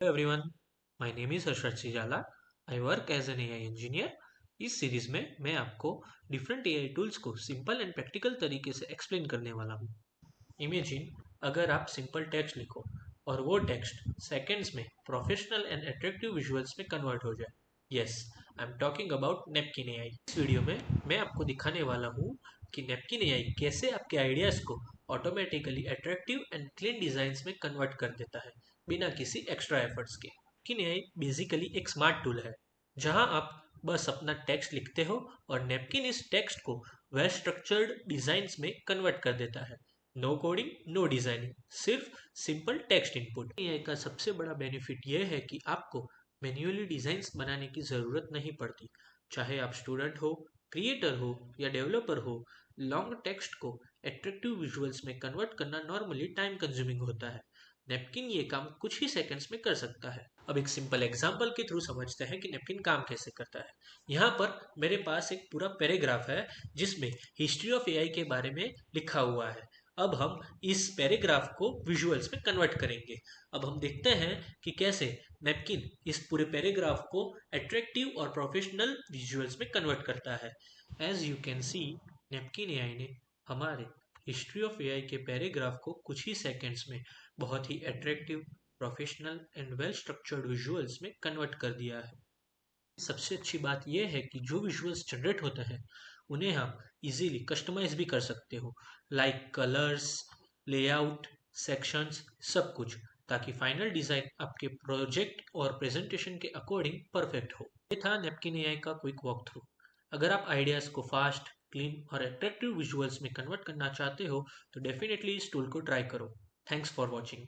Hello everyone, my name is Harshad Sijala. I work as an AI engineer. इस series में मैं आपको different AI tools को simple and practical तरीके से एक्सप्लेन करने वाला हूँ। इमेजिन अगर आप सिंपल टेक्स्ट लिखो और वो टेक्स्ट सेकंड्स में प्रोफेशनल एंड अट्रैक्टिव विजुअल्स में कन्वर्ट हो जाए। Yes, I am talking about napkin AI. इस वीडियो में मैं आपको दिखाने वाला हूँ कि नैपकिन एआई कैसे आपके आइडियाज़ को automatically attractive and clean designs में कन्वर्ट कर देता है बिना किसी एक्स्ट्रा एफर्ट्स के। नैपकिन एआई बेसिकली एक स्मार्ट टूल है जहाँ आप बस अपना टेक्स्ट लिखते हो और नैपकिन इस टेक्स्ट को वेल स्ट्रक्चर्ड डिज़ाइंस में कन्वर्ट कर देता है। नो कोडिंग, नो डिजाइनिंग, सिर्फ सिंपल टेक्स्ट इनपुट। एआई का सबसे बड़ा बेनिफिट यह है कि आपको मैन्युअली डिजाइन्स बनाने की ज़रूरत नहीं पड़ती। चाहे आप स्टूडेंट हो, क्रिएटर हो या डेवलपर हो, लॉन्ग टेक्स्ट को एट्रैक्टिव विजुअल्स में कन्वर्ट करना नॉर्मली टाइम कंज्यूमिंग होता है। नेपकिन ये काम कुछ ही सेकंड्स में कर सकता है। अब एक सिंपल एग्जांपल के थ्रू समझते हैं कि नेपकिन काम कैसे करता है। यहाँ पर मेरे पास एक पूरा पैराग्राफ है जिसमें हिस्ट्री ऑफ एआई के बारे में लिखा हुआ है। अब हम इस पैराग्राफ को विजुअल्स में कन्वर्ट करेंगे। अब हम देखते हैं कि कैसे नैपकिन इस पूरे पैराग्राफ को अट्रैक्टिव और प्रोफेशनल विजुअल्स में कन्वर्ट करता है। As you can see, napkin AI ने हमारे हिस्ट्री ऑफ एआई के पैराग्राफ को कुछ ही सेकंड्स में बहुत ही attractive, professional and well structured visuals में कन्वर्ट कर दिया है। सबसे अच्छी बात यह है कि जो विजुअल्स जनरेट होते हैं उन्हें हम इजीली कस्टमाइज भी कर सकते हो, लाइक कलर्स, लेआउट, सेक्शंस, सब कुछ, ताकि फाइनल डिज़ाइन आपके प्रोजेक्ट और प्रेजेंटेशन के अकॉर्डिंग परफेक्ट हो। ये था नैपकिन एआई का क्विक वॉक थ्रू। अगर आप आइडियाज़ को फास्ट, क्लीन और अट्रैक्टिव विजुअल्स में कन्वर्ट करना चाहते हो तो डेफिनेटली इस टूल को ट्राई करो। Thanks for watching.